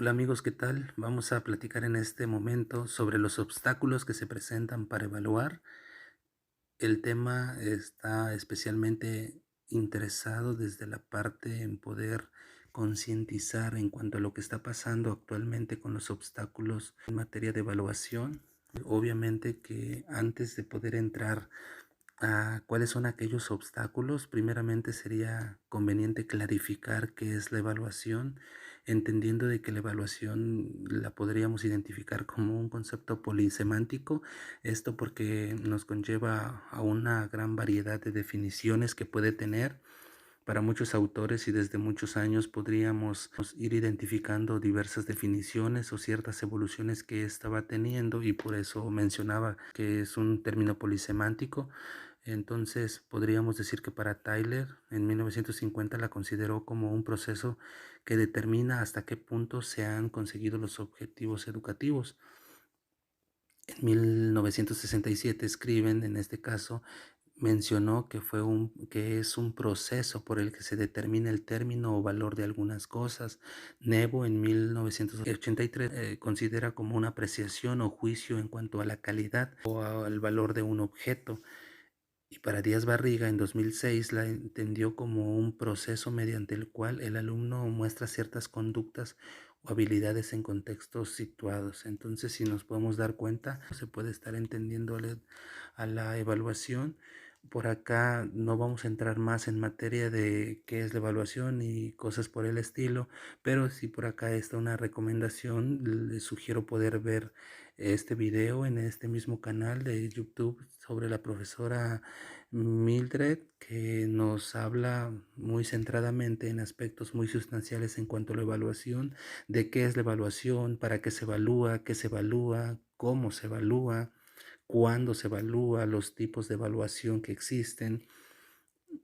Hola amigos, ¿qué tal? Vamos a platicar en este momento sobre los obstáculos que se presentan para evaluar. El tema está especialmente interesado desde la parte en poder concientizar en cuanto a lo que está pasando actualmente con los obstáculos en materia de evaluación. Obviamente que antes de poder entrar cuáles son aquellos obstáculos, primeramente sería conveniente clarificar qué es la evaluación, entendiendo de que la evaluación la podríamos identificar como un concepto polisemántico, esto porque nos conlleva a una gran variedad de definiciones que puede tener. Para muchos autores y desde muchos años podríamos ir identificando diversas definiciones o ciertas evoluciones que estaba teniendo, y por eso mencionaba que es un término polisemántico. Entonces podríamos decir que para Tyler en 1950 la consideró como un proceso que determina hasta qué punto se han conseguido los objetivos educativos. En 1967 escriben, en este caso, mencionó que es un proceso por el que se determina el término o valor de algunas cosas. Nebo en 1983 considera como una apreciación o juicio en cuanto a la calidad o al valor de un objeto. Y para Díaz Barriga en 2006 la entendió como un proceso mediante el cual el alumno muestra ciertas conductas o habilidades en contextos situados. Entonces, si nos podemos dar cuenta, se puede estar entendiendo a la evaluación. Por acá no vamos a entrar más en materia de qué es la evaluación y cosas por el estilo, pero si por acá está una recomendación, les sugiero poder ver este video en este mismo canal de YouTube sobre la profesora Mildred, que nos habla muy centradamente en aspectos muy sustanciales en cuanto a la evaluación, de qué es la evaluación, para qué se evalúa, cómo se evalúa, cuándo se evalúa, los tipos de evaluación que existen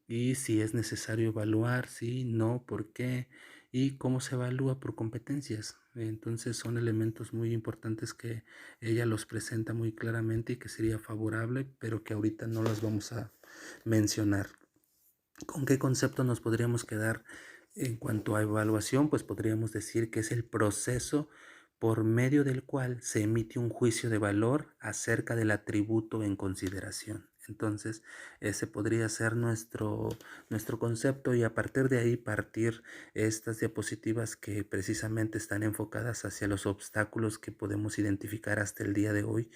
y si es necesario evaluar, sí, no, por qué y cómo se evalúa por competencias. Entonces son elementos muy importantes que ella los presenta muy claramente y que sería favorable, pero que ahorita no los vamos a mencionar. ¿Con qué concepto nos podríamos quedar en cuanto a evaluación? Pues podríamos decir que es el proceso por medio del cual se emite un juicio de valor acerca del atributo en consideración. Entonces, ese podría ser nuestro concepto, y a partir de ahí partir estas diapositivas que precisamente están enfocadas hacia los obstáculos que podemos identificar hasta el día de hoy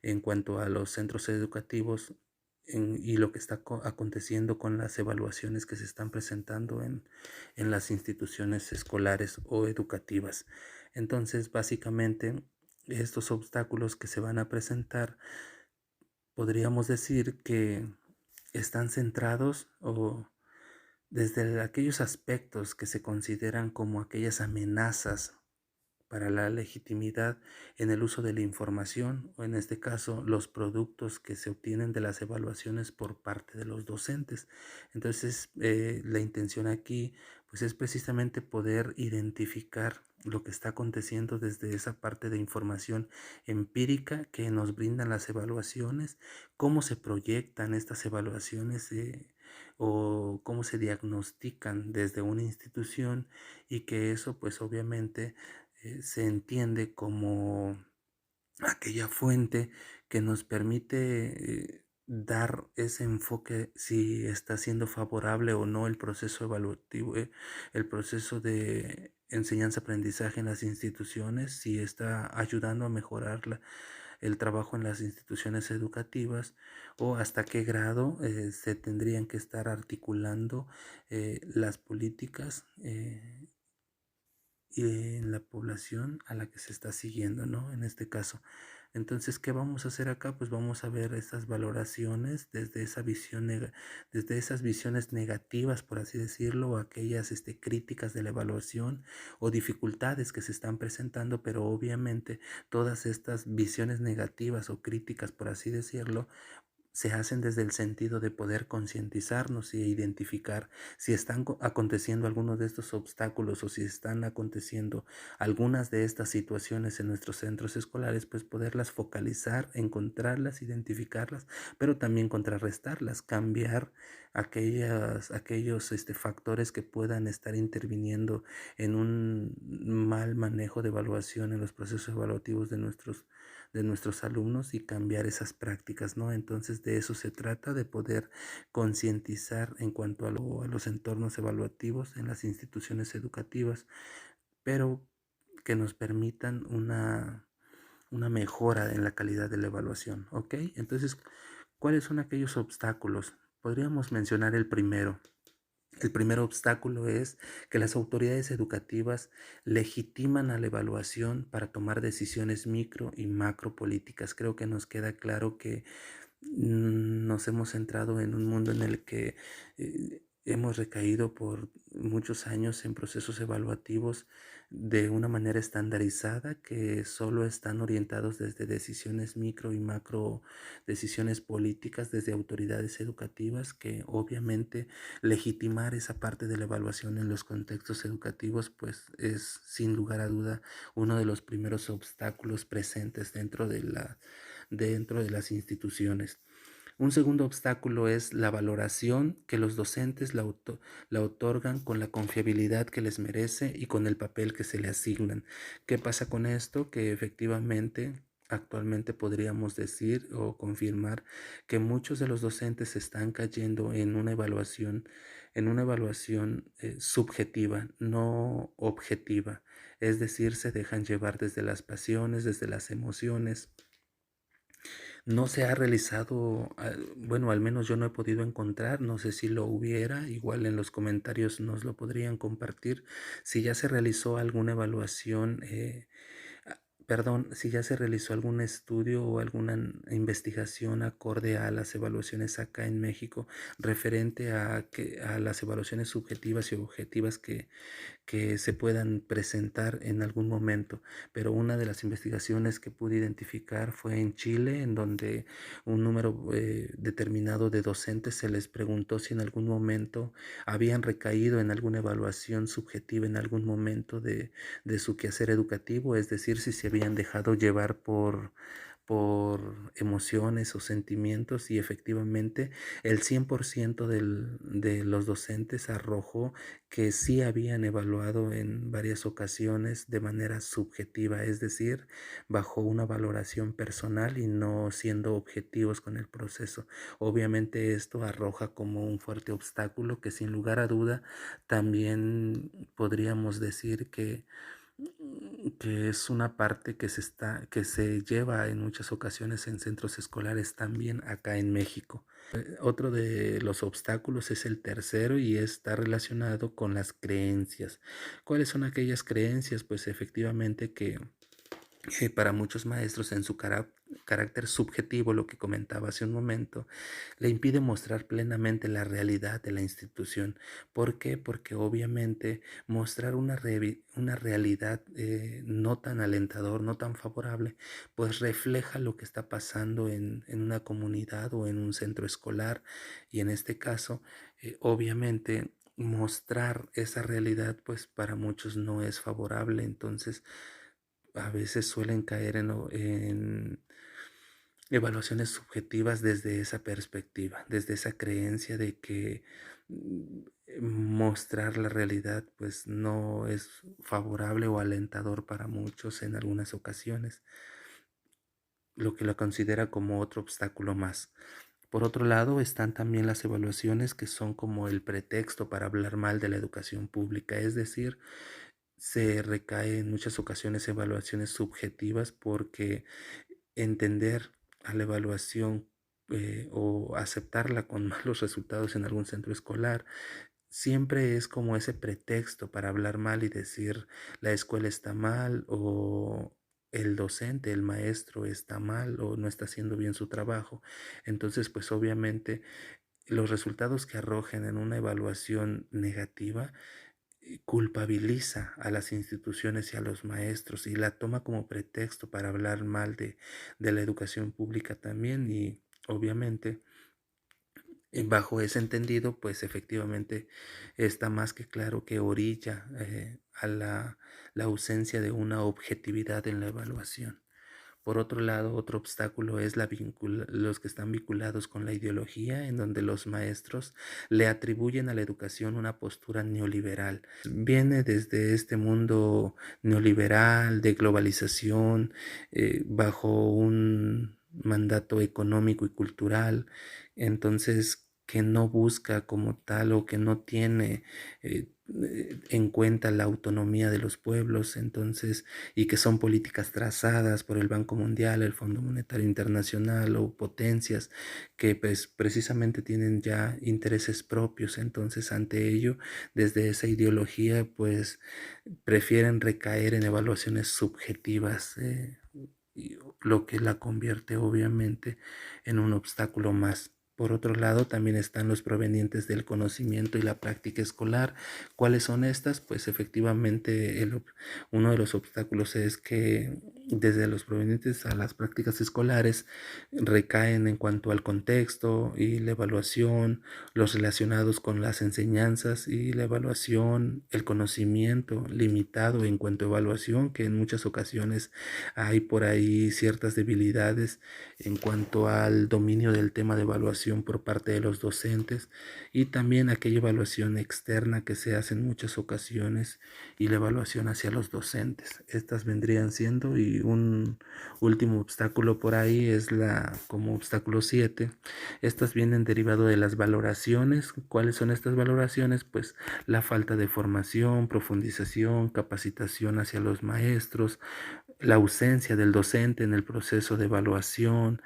en cuanto a los centros educativos y lo que está aconteciendo con las evaluaciones que se están presentando en las instituciones escolares o educativas. Entonces, básicamente, estos obstáculos que se van a presentar, podríamos decir que están centrados o desde aquellos aspectos que se consideran como aquellas amenazas para la legitimidad en el uso de la información, o en este caso los productos que se obtienen de las evaluaciones por parte de los docentes. Entonces, la intención aquí pues es precisamente poder identificar lo que está aconteciendo desde esa parte de información empírica que nos brindan las evaluaciones, cómo se proyectan estas evaluaciones, o cómo se diagnostican desde una institución, y que eso pues obviamente se entiende como aquella fuente que nos permite dar ese enfoque si está siendo favorable o no el proceso evaluativo, el proceso de enseñanza-aprendizaje en las instituciones, si está ayudando a mejorar el trabajo en las instituciones educativas, o hasta qué grado se tendrían que estar articulando las políticas y en la población a la que se está siguiendo, ¿no? En este caso. Entonces, ¿qué vamos a hacer acá? Pues vamos a ver estas valoraciones desde esa visión, desde esas visiones negativas, por así decirlo, o aquellas críticas de la evaluación o dificultades que se están presentando, pero obviamente todas estas visiones negativas o críticas, por así decirlo, se hacen desde el sentido de poder concientizarnos y identificar si están aconteciendo algunos de estos obstáculos, o si están aconteciendo algunas de estas situaciones en nuestros centros escolares, pues poderlas focalizar, encontrarlas, identificarlas, pero también contrarrestarlas, cambiar aquellos factores que puedan estar interviniendo en un mal manejo de evaluación en los procesos evaluativos de nuestros alumnos y cambiar esas prácticas, ¿no? Entonces de eso se trata, de poder concientizar en cuanto a los entornos evaluativos en las instituciones educativas, pero que nos permitan una mejora en la calidad de la evaluación, ¿ok? Entonces, ¿cuáles son aquellos obstáculos? Podríamos mencionar el primero. El primer obstáculo es que las autoridades educativas legitiman a la evaluación para tomar decisiones micro y macro políticas. Creo que nos queda claro que nos hemos centrado en un mundo en el que hemos recaído por muchos años en procesos evaluativos de una manera estandarizada que solo están orientados desde decisiones micro y macro, decisiones políticas desde autoridades educativas, que obviamente legitimar esa parte de la evaluación en los contextos educativos pues es sin lugar a duda uno de los primeros obstáculos presentes dentro de las instituciones. Un segundo obstáculo es la valoración que los docentes la otorgan con la confiabilidad que les merece y con el papel que se le asignan. ¿Qué pasa con esto? Que efectivamente actualmente podríamos decir o confirmar que muchos de los docentes están cayendo en una evaluación subjetiva, no objetiva. Es decir, se dejan llevar desde las pasiones, desde las emociones. No se ha realizado, bueno, al menos yo no he podido encontrar, no sé si lo hubiera, igual en los comentarios nos lo podrían compartir, si ya se realizó alguna evaluación, perdón, si ya se realizó algún estudio o alguna investigación acorde a las evaluaciones acá en México referente a las evaluaciones subjetivas y objetivas que se puedan presentar en algún momento, pero una de las investigaciones que pude identificar fue en Chile, en donde un número determinado de docentes se les preguntó si en algún momento habían recaído en alguna evaluación subjetiva en algún momento de su quehacer educativo, es decir, si se habían dejado llevar por emociones o sentimientos, y efectivamente el 100% de los docentes arrojó que sí habían evaluado en varias ocasiones de manera subjetiva, es decir, bajo una valoración personal y no siendo objetivos con el proceso. Obviamente esto arroja como un fuerte obstáculo que sin lugar a duda también podríamos decir que es una parte que se lleva en muchas ocasiones en centros escolares también acá en México. Otro de los obstáculos es el tercero y está relacionado con las creencias. ¿Cuáles son aquellas creencias? Pues efectivamente que para muchos maestros en su carácter subjetivo, lo que comentaba hace un momento, le impide mostrar plenamente la realidad de la institución. ¿Por qué? Porque obviamente mostrar una realidad no tan alentador, no tan favorable, pues refleja lo que está pasando en una comunidad o en un centro escolar, y en este caso, obviamente, mostrar esa realidad pues para muchos no es favorable. Entonces a veces suelen caer en evaluaciones subjetivas desde esa perspectiva, desde esa creencia de que mostrar la realidad pues no es favorable o alentador para muchos en algunas ocasiones, lo que lo considera como otro obstáculo más. Por otro lado, están también las evaluaciones que son como el pretexto para hablar mal de la educación pública, es decir, se recae en muchas ocasiones evaluaciones subjetivas porque entender a la evaluación o aceptarla con malos resultados en algún centro escolar siempre es como ese pretexto para hablar mal y decir la escuela está mal o el docente, el maestro está mal o no está haciendo bien su trabajo. Entonces, pues obviamente los resultados que arrojen en una evaluación negativa culpabiliza a las instituciones y a los maestros y la toma como pretexto para hablar mal de la educación pública también, y obviamente bajo ese entendido pues efectivamente está más que claro que orilla a la ausencia de una objetividad en la evaluación. Por otro lado, otro obstáculo es los que están vinculados con la ideología, en donde los maestros le atribuyen a la educación una postura neoliberal. Viene desde este mundo neoliberal, de globalización, bajo un mandato económico y cultural, entonces que no busca como tal o que no tiene en cuenta la autonomía de los pueblos, entonces, y que son políticas trazadas por el Banco Mundial, el Fondo Monetario Internacional o potencias que pues precisamente tienen ya intereses propios, entonces ante ello, desde esa ideología, pues prefieren recaer en evaluaciones subjetivas, lo que la convierte obviamente en un obstáculo más. Por otro lado, también están los provenientes del conocimiento y la práctica escolar. ¿Cuáles son estas? Pues efectivamente uno de los obstáculos es que desde los provenientes a las prácticas escolares recaen en cuanto al contexto y la evaluación, los relacionados con las enseñanzas y la evaluación, el conocimiento limitado en cuanto a evaluación, que en muchas ocasiones hay por ahí ciertas debilidades en cuanto al dominio del tema de evaluación por parte de los docentes y también aquella evaluación externa que se hace en muchas ocasiones y la evaluación hacia los docentes. Estas vendrían siendo, y un último obstáculo por ahí es como obstáculo 7. Estas vienen derivado de las valoraciones. ¿Cuáles son estas valoraciones? Pues la falta de formación, profundización, capacitación hacia los maestros, la ausencia del docente en el proceso de evaluación,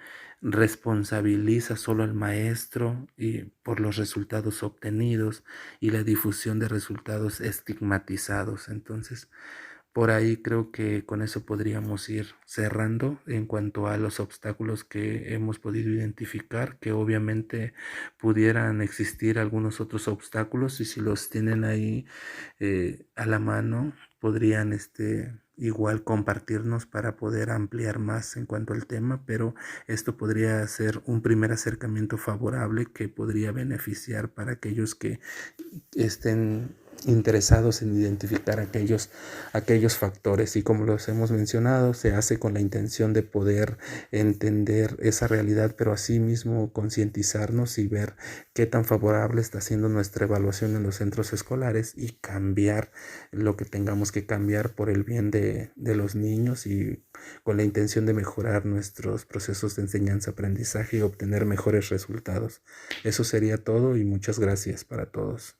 responsabiliza solo al maestro y por los resultados obtenidos y la difusión de resultados estigmatizados. Entonces, por ahí creo que con eso podríamos ir cerrando en cuanto a los obstáculos que hemos podido identificar, que obviamente pudieran existir algunos otros obstáculos y si los tienen ahí a la mano, podrían igual compartirnos para poder ampliar más en cuanto al tema, pero esto podría ser un primer acercamiento favorable que podría beneficiar para aquellos que estén interesados en identificar aquellos factores, y como los hemos mencionado, se hace con la intención de poder entender esa realidad, pero asimismo concientizarnos y ver qué tan favorable está siendo nuestra evaluación en los centros escolares y cambiar lo que tengamos que cambiar por el bien de los niños y con la intención de mejorar nuestros procesos de enseñanza-aprendizaje y obtener mejores resultados. Eso sería todo y muchas gracias para todos.